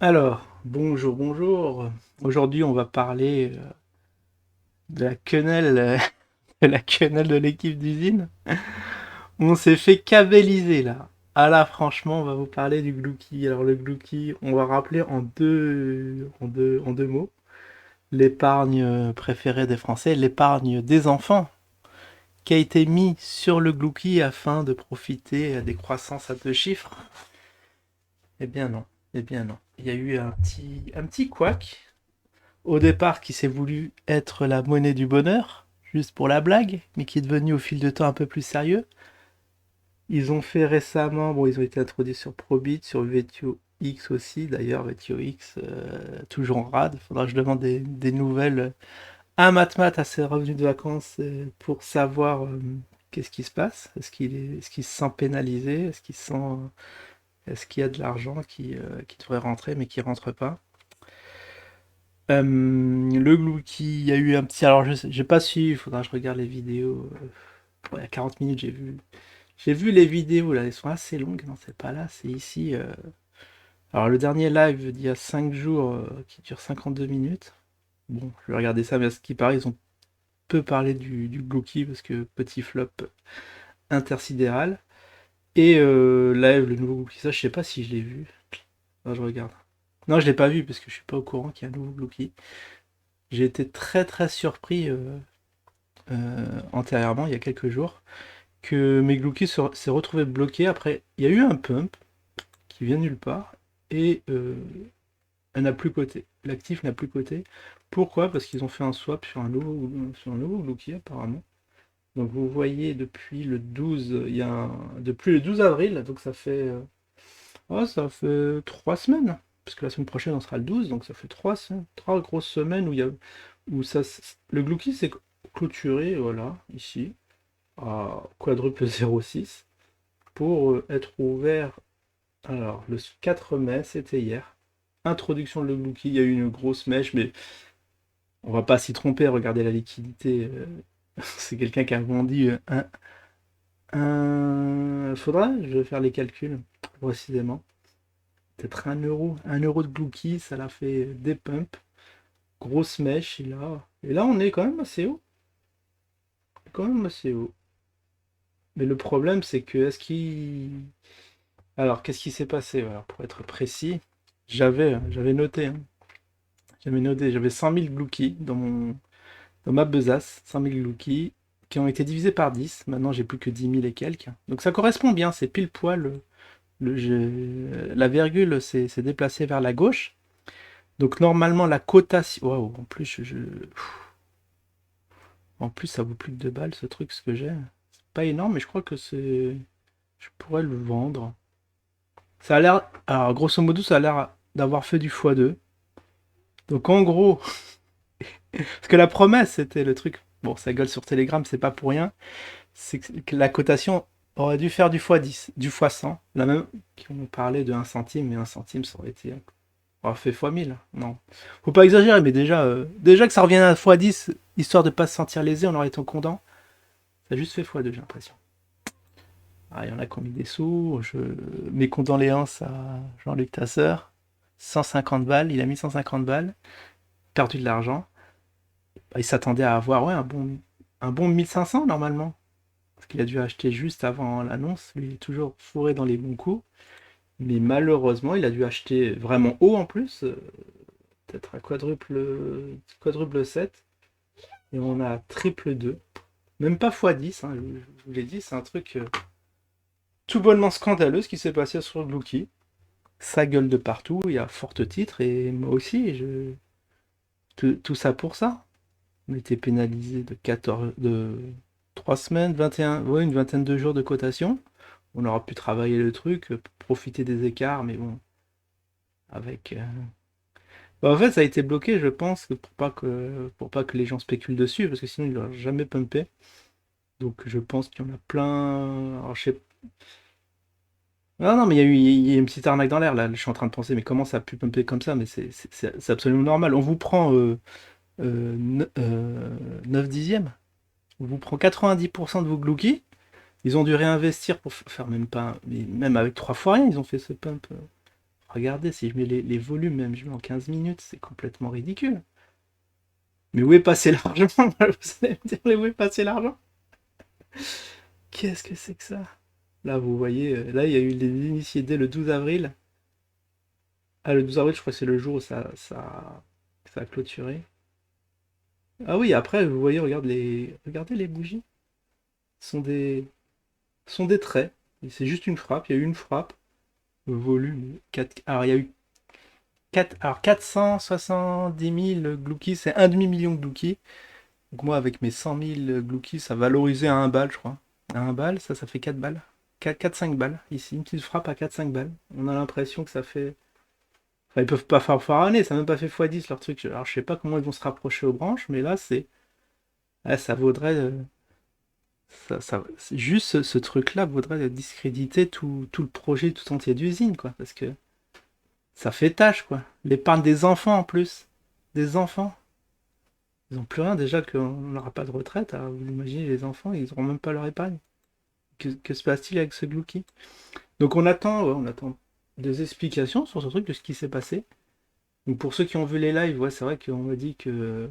Alors, bonjour, bonjour. Aujourd'hui, on va parler de la quenelle, de la quenelle de l'équipe d'usine. On s'est fait cabelliser là. Ah là, franchement, on va vous parler du Glouki. Alors le Glouki, on va rappeler en deux mots. L'épargne préférée des Français, l'épargne des enfants, qui a été mis sur le Glouki afin de profiter à des croissances à deux chiffres. Eh bien non, eh bien non. Il y a eu un petit couac au départ qui s'est voulu être la monnaie du bonheur, juste pour la blague, mais qui est devenu au fil de temps un peu plus sérieux. Ils ont fait récemment, bon, ils ont été introduits sur Probit, sur VTO X aussi, d'ailleurs, VTO X, toujours en rade. Faudra que je demande des nouvelles à Matmat à ses revenus de vacances pour savoir qu'est-ce qui se passe. Est-ce qu'il se sent pénalisé? Est-ce qu'il y a de l'argent qui devrait rentrer mais qui rentre pas? Le Glouki, il y a eu un petit. Alors, j'ai pas su, il faudra que je regarde les vidéos. Ouais, à 40 minutes, j'ai vu. J'ai vu les vidéos, là, elles sont assez longues. Non, c'est pas là, c'est ici. Alors, le dernier live d'il y a 5 jours, qui dure 52 minutes. Bon, je vais regarder ça, mais à ce qui paraît, ils ont peu parlé du Glouki parce que petit flop intersidéral. Et live, le nouveau Glouki, ça, je sais pas si je l'ai vu. Non, je regarde. Non, je l'ai pas vu parce que je suis pas au courant qu'il y a un nouveau Glouki. J'ai été très très surpris antérieurement, il y a quelques jours, que Megluki s'est retrouvé bloqué. Après, il y a eu un pump qui vient nulle part et elle n'a plus coté. L'actif n'a plus coté. Pourquoi? Parce qu'ils ont fait un swap sur un nouveau Gluki apparemment. Donc vous voyez depuis le 12, depuis le 12 avril, donc ça fait 3 semaines, parce que la semaine prochaine on sera le 12, donc ça fait 3 semaines, 3 grosses semaines le Gluki s'est clôturé, voilà, ici, à quadruple 0,6 pour être ouvert. Alors, le 4 mai, c'était hier. Introduction de Glouki, il y a eu une grosse mèche, mais on va pas s'y tromper, regardez la liquidité. C'est quelqu'un qui a vendu Faudra, je vais faire les calculs précisément. Peut-être 1 euro. 1 euro de Glouki, ça l'a fait des pumps. Grosse mèche, et là, on est quand même assez haut. Quand même assez haut. Mais le problème, c'est que est-ce qu'il Alors, qu'est-ce qui s'est passé? Alors, pour être précis, j'avais noté, hein. J'avais 100 000 Glouki dans ma besace, 100 000 Glouki, qui ont été divisés par 10. Maintenant, j'ai plus que 10 000 et quelques. Donc, ça correspond bien, c'est pile poil. La virgule s'est déplacée vers la gauche. Donc, normalement, la cotation. Waouh, en plus, ça vaut plus que 2 balles, ce truc, ce que j'ai. C'est pas énorme, mais je crois que c'est. Je pourrais le vendre. Ça a l'air. Alors, grosso modo, ça a l'air d'avoir fait du x2. Donc en gros, parce que la promesse c'était le truc, bon ça gueule sur Telegram, c'est pas pour rien, c'est que la cotation aurait dû faire du x10, du x100, la même qui ont parlé de 1 centime, mais 1 centime ça aurait fait x1000, non. Faut pas exagérer, mais déjà que ça revienne à x10, histoire de pas se sentir lésé, on aurait été content, ça a juste fait x2 j'ai l'impression. Ah, il y en a qui ont mis des sous, mes condoléances à Jean-Luc Tasseur, 150 balles, il a mis 150 balles, perdu de l'argent. Bah, il s'attendait à avoir ouais, un bon 1500 normalement. Parce qu'il a dû acheter juste avant l'annonce. Lui, il est toujours fourré dans les bons coups. Mais malheureusement, il a dû acheter vraiment haut en plus. Peut-être à quadruple 7. Et on a triple 2. Même pas x10, hein, je vous l'ai dit, c'est un truc tout bonnement scandaleux ce qui s'est passé sur Glouki. Ça gueule de partout, il y a forte titre, et moi aussi, tout ça pour ça. On était pénalisé de 3 semaines, 21, ouais, une vingtaine de jours de cotation. On aura pu travailler le truc, profiter des écarts, mais bon, avec. Bah, en fait, ça a été bloqué, je pense, pour pas que les gens spéculent dessus, parce que sinon, il n'aurait jamais pumpé. Donc, je pense qu'il y en a plein. Alors, je sais. Non, non, mais il y a une petite arnaque dans l'air, là. Je suis en train de penser, mais comment ça a pu pumper comme ça? Mais c'est absolument normal. On vous prend 9 dixièmes. On vous prend 90% de vos Glouki. Ils ont dû réinvestir pour faire même pas, mais même avec 3 fois rien, ils ont fait ce pump. Regardez, si je mets les volumes, même je mets en 15 minutes, c'est complètement ridicule. Mais où est passé l'argent? Vous allez me dire, mais où est passé l'argent? Qu'est-ce que c'est que ça? Là, vous voyez, là, il y a eu les initiés dès le 12 avril. Ah, le 12 avril, je crois que c'est le jour où ça a clôturé. Ah oui, après, vous voyez, regardez les bougies. Ce sont des traits. Et c'est juste une frappe. Il y a eu une frappe. Le volume 4. Alors, il y a eu 470 000 Glouki, c'est un demi-million de Glouki. Donc moi, avec mes 100 000 Glouki, ça valorisait à un bal, je crois. À un bal, ça fait 4 balles. 4-5 balles. Ici, une petite frappe à 4-5 balles. On a l'impression que ça fait... Enfin, ils peuvent pas faire année, ça n'a même pas fait x10 leur truc. Alors, je sais pas comment ils vont se rapprocher aux branches, mais là, c'est... ah, ça vaudrait... juste ce truc-là vaudrait discréditer tout le projet tout entier d'usine, quoi. Parce que ça fait tâche, quoi. L'épargne des enfants, en plus. Des enfants. Ils n'ont plus rien, déjà qu'on n'aura pas de retraite. Alors, vous imaginez, les enfants, ils n'auront même pas leur épargne. Que se passe-t-il avec ce Glouki? Donc on attend des explications sur ce truc, de ce qui s'est passé. Donc pour ceux qui ont vu les lives, ouais, c'est vrai qu'on m'a dit que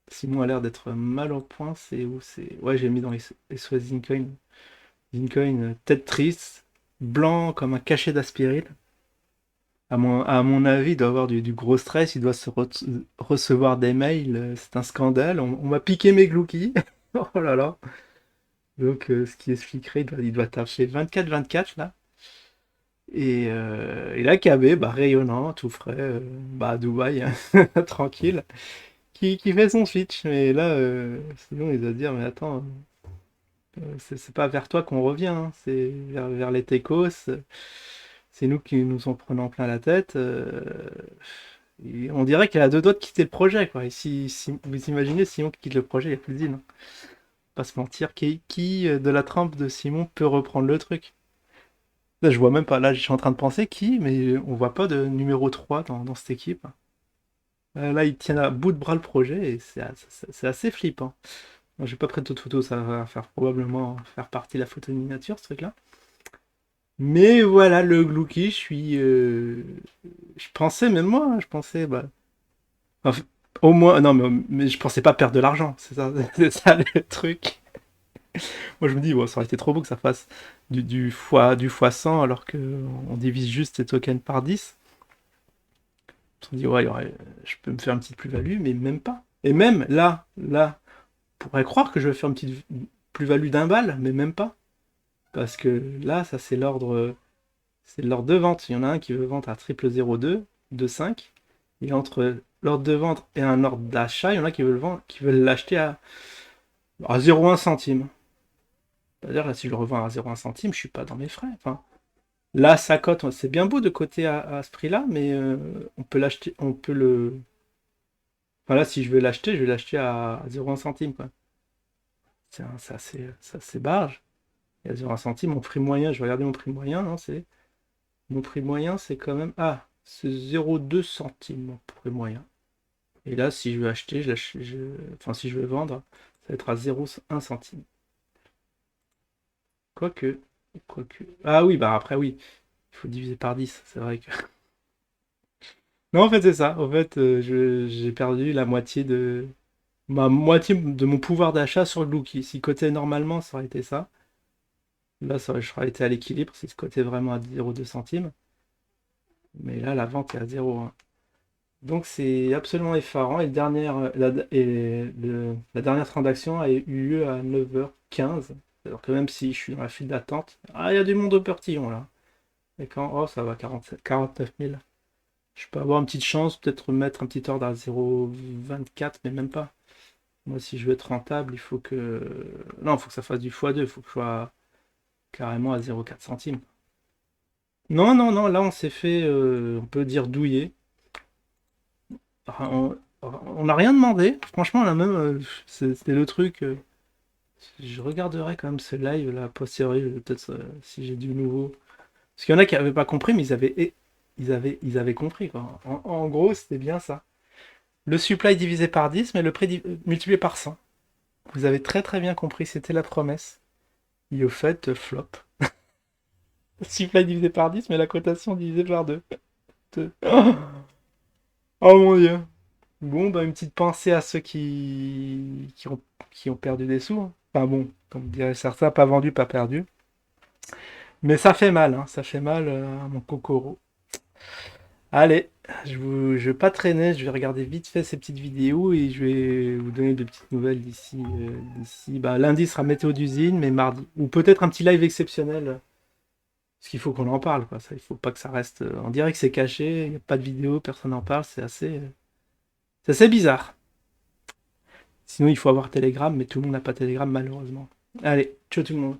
Simon a l'air d'être mal au point. C'est où c'est... Ouais, j'ai mis dans les SOS Zincoin. Zincoin, tête triste, blanc comme un cachet d'aspirine. À mon avis, il doit avoir du gros stress, il doit recevoir des mails, c'est un scandale. On m'a piqué mes Glouki. Oh là là. Donc, ce qui expliquerait, il doit taffer 24-24 là. Et là, KB, bah, rayonnant, tout frais, bah, à Dubaï, hein, tranquille, qui fait son switch. Mais là, sinon, il doit dire, mais attends, c'est pas vers toi qu'on revient, hein, c'est vers les techos. C'est nous qui nous en prenons plein la tête. Et on dirait qu'elle a deux doigts de quitter le projet, quoi. Et si vous imaginez Simon qui quitte le projet, il n'y a plus d'île. Pas se mentir, qui de la trempe de Simon peut reprendre le truc? Là, je vois même pas. Là, je suis en train de penser qui, mais on voit pas de numéro 3 dans cette équipe. Là, ils tiennent à bout de bras le projet et c'est assez flippant. Moi, j'ai pas pris d'autres photos, ça va faire probablement faire partie de la photo de miniature, ce truc-là. Mais voilà, le Glouki, je pensais, même moi, hein, je pensais, bah, enfin, au moins, non, mais je pensais pas perdre de l'argent, c'est ça, c'est ça le truc. Moi, je me dis, bon, ça aurait été trop beau que ça fasse du fois 100 alors qu'on divise juste les tokens par 10. On se dit, ouais, je peux me faire une petite plus-value, mais même pas. Et même là, on pourrait croire que je vais faire une petite plus-value d'un bal, mais même pas. Parce que là, ça c'est l'ordre de vente. Il y en a un qui veut vendre à triple 02, 2,5. Et entre l'ordre de vente et un ordre d'achat, il y en a qui veulent l'acheter à 0,1 centime. C'est-à-dire, là, si je le revends à 0,1 centime, je suis pas dans mes frais. Enfin, là, ça cote, c'est bien beau de coter à ce prix-là, mais on peut l'acheter, on peut le. Enfin, là, si je veux l'acheter, je vais l'acheter à 0,1 centime, quoi. C'est assez barge. Et à 0,1 centime, mon prix moyen, je vais regarder mon prix moyen, non, mon prix moyen, c'est quand même. Ah, c'est 0,2 centimes, mon prix moyen. Et là, si je veux acheter, enfin, si je veux vendre, ça va être à 0,1 centime. Quoique. Quoique. Ah oui, bah après, oui. Il faut diviser par 10, c'est vrai que. Non, en fait, c'est ça. En fait, j'ai perdu la moitié de. Ma moitié de mon pouvoir d'achat sur le Lookie. Si coté normalement, ça aurait été ça. Là, je serais été à l'équilibre si je cotais vraiment à 0,2 centimes. Mais là, la vente est à 0,1. Donc c'est absolument effarant. Et, la dernière transaction a eu lieu à 9h15. Alors que même si je suis dans la file d'attente, ah, il y a du monde au portillon là. Et quand, oh, ça va, 47, 49 000. Je peux avoir une petite chance, peut-être mettre un petit ordre à 0,24, mais même pas. Moi, si je veux être rentable, il faut que. Non, il faut que ça fasse du x2, il faut que je sois carrément à 0,4 centimes. Non, non, non, là, on s'est fait, on peut dire douiller. Enfin, on n'a rien demandé. Franchement, là même, c'était le truc. Je regarderai quand même ce live là, a posteriori, peut-être si j'ai du nouveau. Parce qu'il y en a qui n'avaient pas compris, mais ils avaient compris quoi. En gros, c'était bien ça. Le supply divisé par 10, mais le prix multiplié par 100. Vous avez très très bien compris, c'était la promesse. Et au fait, flop. Supply divisé par 10, mais la cotation divisée par 2. Oh mon Dieu. Bon, bah, une petite pensée à ceux qui ont perdu des sous, hein. Enfin bon, comme diraient certains, pas vendu, pas perdu. Mais ça fait mal, hein, ça fait mal à mon cocoro. Allez, je vais pas traîner, je vais regarder vite fait ces petites vidéos et je vais vous donner de petites nouvelles d'ici. Bah, lundi sera météo d'usine, mais mardi. Ou peut-être un petit live exceptionnel. Parce qu'il faut qu'on en parle, quoi. Ça, il faut pas que ça reste. On dirait que c'est caché, il n'y a pas de vidéo, personne n'en parle, c'est assez bizarre. Sinon, il faut avoir Telegram, mais tout le monde n'a pas Telegram, malheureusement. Allez, ciao tout le monde.